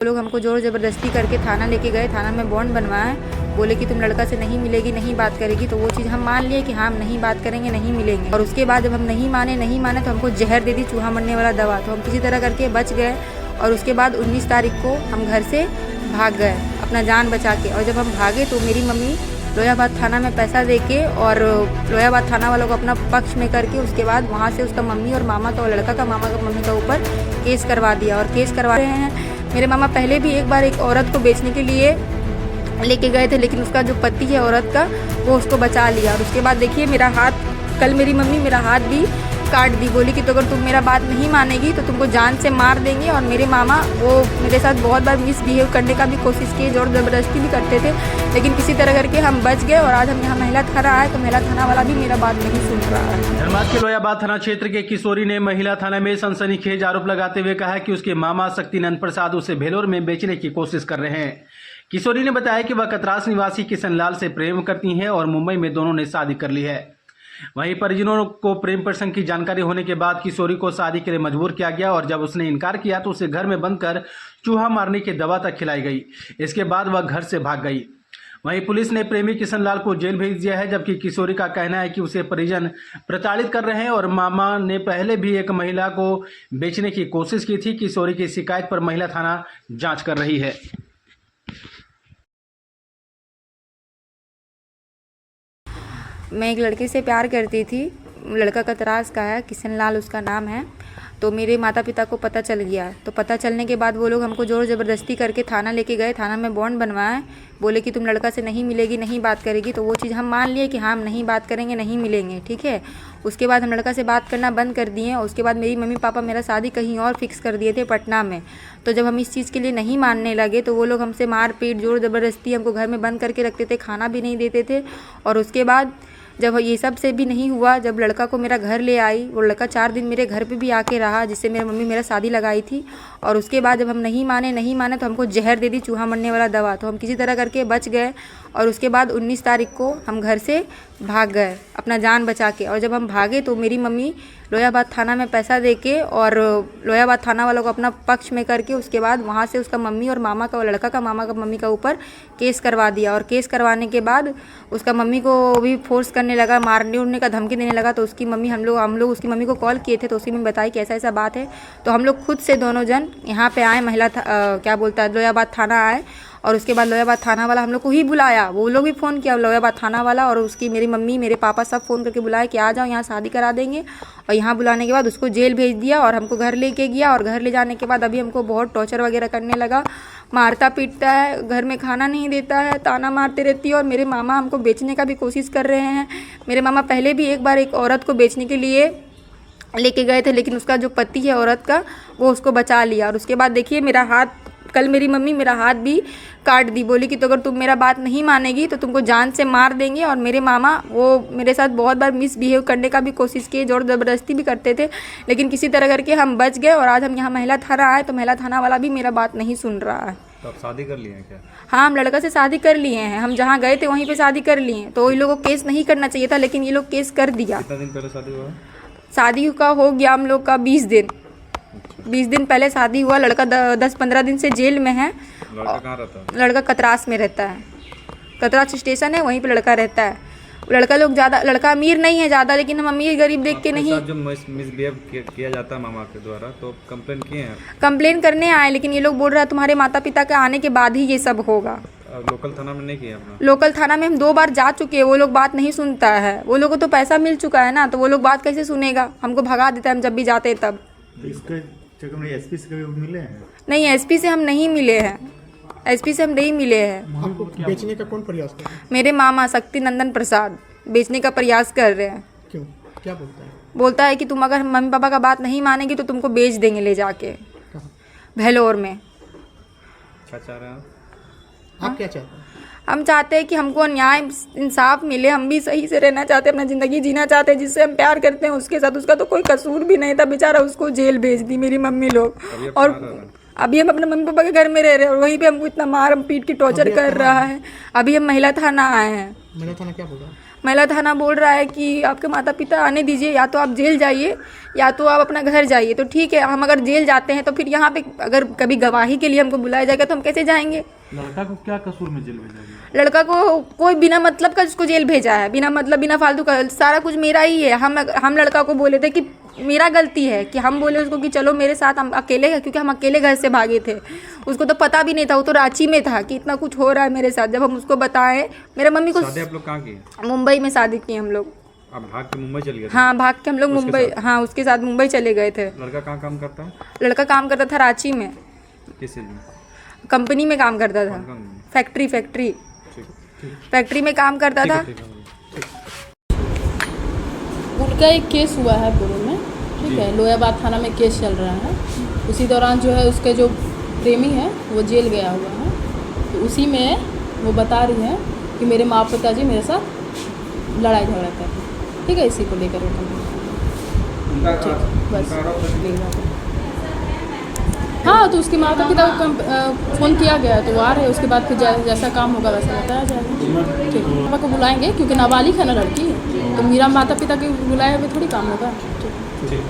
लोग हमको जोर ज़बरदस्ती करके थाना लेके गए। थाना में बॉन्ड बनवाए, बोले कि तुम लड़का से नहीं मिलेगी, नहीं बात करेगी। तो वो चीज़ हम मान लिए कि हाँ हम नहीं बात करेंगे, नहीं मिलेंगे। और उसके बाद जब हम नहीं माने तो हमको जहर दे दी, चूहा मरने वाला दवा। तो हम किसी तरह करके बच गए। और उसके बाद 19 तारीख को हम घर से भाग गए अपना जान बचा के। और जब हम भागे तो मेरी मम्मी लोहियाबाद थाना में पैसा दे के और लोहियाबाद थाना वालों को अपना पक्ष में करके उसके बाद वहाँ से उसका मम्मी और मामा का और लड़का का मामा का मम्मी का ऊपर केस करवा दिया। और केस करवा रहे हैं। मेरे मामा पहले भी एक बार एक औरत को बेचने के लिए लेके गए थे, लेकिन उसका जो पति है औरत का वो उसको बचा लिया। और उसके बाद देखिए मेरा हाथ, कल मेरी मम्मी मेरा हाथ भी काट दी, बोली कि तो अगर तुम मेरा बात नहीं मानेगी तो तुमको जान से मार देंगे। और मेरे मामा वो मेरे साथ बहुत बार मिसबिहेव करने का भी कोशिश किए, जोर ज़बरदस्ती भी करते थे, लेकिन किसी तरह करके हम बच गए। और आज हम यहाँ महिला थाना आए तो महिला थाना वाला भी मेरा बात नहीं सुन रहा है। धनबाद के लोहियाबाद थाना क्षेत्र के किशोरी ने महिला थाना में सनसनीखेज आरोप लगाते हुए कहा कि उसके मामा शक्तिनंद प्रसाद उसे भेलोर में बेचने की कोशिश कर रहे हैं। किशोरी ने बताया कि वह कतरास निवासी किशनलाल से प्रेम करती हैं और मुंबई में दोनों ने शादी कर ली है। वहीं परिजनों को प्रेम प्रसंग की जानकारी होने के बाद किशोरी को शादी के लिए मजबूर किया गया और जब उसने इनकार किया तो उसे घर में बंद कर चूहा मारने की दवा तक खिलाई गई। इसके बाद वह घर से भाग गई। वहीं पुलिस ने प्रेमी किशनलाल को जेल भेज दिया है, जबकि किशोरी का कहना है कि उसे परिजन प्रताड़ित कर रहे हैं और मामा ने पहले भी एक महिला को बेचने की कोशिश की थी। किशोरी की शिकायत पर महिला थाना जांच कर रही है। मैं एक लड़के से प्यार करती थी, लड़का कतरास का है, किशनलाल उसका नाम है। तो मेरे माता पिता को पता चल गया। तो पता चलने के बाद वो लोग हमको जोर ज़बरदस्ती करके थाना लेके गए। थाना में बॉन्ड बनवाए, बोले कि तुम लड़का से नहीं मिलेगी, नहीं बात करेगी। तो वो चीज़ हम मान लिए कि हाँ हम नहीं बात करेंगे, नहीं मिलेंगे, ठीक है। उसके बाद हम लड़का से बात करना बंद कर दिए। उसके बाद मेरी मम्मी पापा मेरा शादी कहीं और फिक्स कर दिए थे, पटना में। तो जब हम इस चीज़ के लिए नहीं मानने लगे तो वो लोग हमसे मार पीट जोर ज़बरदस्ती हमको घर में बंद करके रखते थे, खाना भी नहीं देते थे। और उसके बाद जब ये सब से भी नहीं हुआ, जब लड़का को मेरा घर ले आई, वो लड़का 4 दिन मेरे घर पे भी आके रहा, जिससे मेरी मम्मी मेरा शादी लगाई थी। और उसके बाद जब हम नहीं माने तो हमको जहर दे दी, चूहा मरने वाला दवा। तो हम किसी तरह करके बच गए। और उसके बाद 19 तारीख को हम घर से भाग गए अपना जान बचा के। और जब हम भागे तो मेरी मम्मी लोहियाबाद थाना में पैसा दे के और लोहियाबाद थाना वालों को अपना पक्ष में करके उसके बाद वहाँ से उसका मम्मी और मामा का और लड़का का मामा का मम्मी का ऊपर केस करवा दिया। और केस करवाने के बाद उसका मम्मी को भी फोर्स करने लगा, मारने उड़ने का धमकी देने लगा। तो उसकी मम्मी हम लोग उसकी मम्मी को कॉल किए थे, तो उसकी मम्मी बताई कि ऐसा ऐसा बात है। तो हम लोग खुद से दोनों जन यहाँ पे आए, लोहियाबाद थाना आए। और उसके बाद लोहियाबाद थाना वाला हम लोग को ही बुलाया, वो लोग भी फ़ोन किया, लोहियाबाद थाना वाला और उसकी मेरी मम्मी मेरे पापा सब फ़ोन करके बुलाया कि आ जाओ यहाँ शादी करा देंगे। और यहाँ बुलाने के बाद उसको जेल भेज दिया और हमको घर लेके गया। और घर ले जाने के बाद अभी हमको बहुत टॉर्चर वगैरह करने लगा, मारता पीटता है, घर में खाना नहीं देता है, ताना मारते रहती है। और मेरे मामा हमको बेचने का भी कोशिश कर रहे हैं। मेरे मामा पहले भी एक बार एक औरत को बेचने के लिए लेके गए थे, लेकिन उसका जो पति है औरत का वो उसको बचा लिया। और उसके बाद देखिए मेरा हाथ, कल मेरी मम्मी मेरा हाथ भी काट दी, बोली कि तो अगर तुम मेरा बात नहीं मानेगी तो तुमको जान से मार देंगे। और मेरे मामा वो मेरे साथ बहुत बार मिसबिहेव करने का भी कोशिश किए, जोर ज़बरदस्ती भी करते थे, लेकिन किसी तरह करके हम बच गए। और आज हम यहाँ महिला थाना आए तो महिला थाना वाला भी मेरा बात नहीं सुन रहा है। तो आप शादी कर लिए हैं क्या? हाँ, हम लड़का से शादी कर लिए हैं। हम जहाँ गए थे वहीं पे शादी कर लिए हैं। तो ये लोगों को केस नहीं करना चाहिए था, लेकिन ये लोग केस कर दिया। कितना दिन पहले शादी हुआ? शादी का हो गया हम लोग का 20 दिन पहले शादी हुआ। लड़का 10-15 दिन से जेल में है। लड़का कहाँ रहता है? लड़का कतरास में रहता है, कतरास स्टेशन है, वहीं पे लड़का रहता है। लड़का अमीर नहीं है ज़्यादा, लेकिन हम अमीर गरीब देख के नहीं। जो मिसबिहेव किया जाता है मामा के द्वारा, तो कंप्लेन किए हैं? कंप्लेन करने आए, लेकिन ये लोग बोल रहा है तुम्हारे माता पिता के आने के बाद ही ये सब होगा। लोकल थाना में नहीं किया अपना? लोकल थाना में हम 2 बार जा चुके हैं, वो लोग बात नहीं सुनता है। वो लोगों को तो पैसा मिल चुका है ना, तो वो लोग बात कैसे सुनेगा, हमको भगा देता है हम जब भी जाते हैं तब। एसपी से कभी मिले हैं? नहीं, एसपी से हम नहीं मिले हैं, एसपी से हम नहीं मिले हैं। आपको बेचने का कौन प्रयास कर रहा है? मेरे मामा शक्तिनंदन प्रसाद बेचने का प्रयास कर रहे हैं। क्यों, क्या बोलता है? बोलता है कि तुम अगर मम्मी पापा का बात नहीं मानेगी तो तुमको बेच देंगे ले जाके भेलोर में। क्या चाह रहे हैं आप क्या चाहते हैं? हम चाहते हैं कि हमको न्याय इंसाफ मिले, हम भी सही से रहना चाहते हैं, अपना ज़िंदगी जीना चाहते हैं। जिससे हम प्यार करते हैं उसके साथ, उसका तो कोई कसूर भी नहीं था बेचारा, उसको जेल भेज दी मेरी मम्मी लोग। और अभी हम अपने मम्मी पापा के घर में रह रहे हैं और वहीं पे हमको इतना मार पीट के टॉर्चर कर रहा है। अभी हम महिला थाना आए हैं। महिला थाना क्या बोल रहा है? महिला थाना बोल रहा है कि आपके माता पिता आने दीजिए, या तो आप जेल जाइए या तो आप अपना घर जाइए। तो ठीक है, हम अगर जेल जाते हैं तो फिर यहाँ पे अगर कभी गवाही के लिए हमको बुलाया जाएगा तो हम कैसे जाएंगे? लड़का को क्या कसूर में जेल भेजा गया? लड़का को कोई बिना मतलब का उसको जेल भेजा है, बिना मतलब बिना फालतू का। सारा कुछ मेरा ही है। हम लड़का को बोले थे कि मेरा गलती है कि हम बोले उसको कि चलो मेरे साथ, हम अकेले, क्योंकि हम अकेले घर से भागे थे। उसको तो पता भी नहीं था, वो तो रांची में था कि इतना कुछ हो रहा है मेरे साथ। जब हम उसको बताएं, मेरा मम्मी को शादी आप लोग कहाँ की? मुंबई में शादी की हम लोग। आप भाग के मुंबई चले गए थे? हाँ, भाग के हम लोग मुंबई, हाँ उसके साथ मुंबई चले गए थे। लड़का कहाँ काम करता है? लड़का काम करता था रांची में, किस चीज़ में? कंपनी में काम करता था। फैक्ट्री में काम करता था। उनका एक केस हुआ है पूर्व में, ठीक है, लोहियाबाद थाना में केस चल रहा है। उसी दौरान जो है उसके जो प्रेमी है वो जेल गया हुआ है। तो उसी में वो बता रही है कि मेरे माँ पिताजी मेरे साथ लड़ाई झगड़ा करते हैं, ठीक है, इसी को लेकर बस यही बात है। हाँ, तो उसके माता पिता को फ़ोन किया गया तो वो आ रहे हैं। उसके बाद फिर जैसा काम होगा वैसा बताया जाएगा। ठीक है, पापा को बुलाएंगे क्योंकि नाबालिग है ना लड़की, तो मेरा माता पिता के बुलाए हुए थोड़ी काम होगा। ठीक।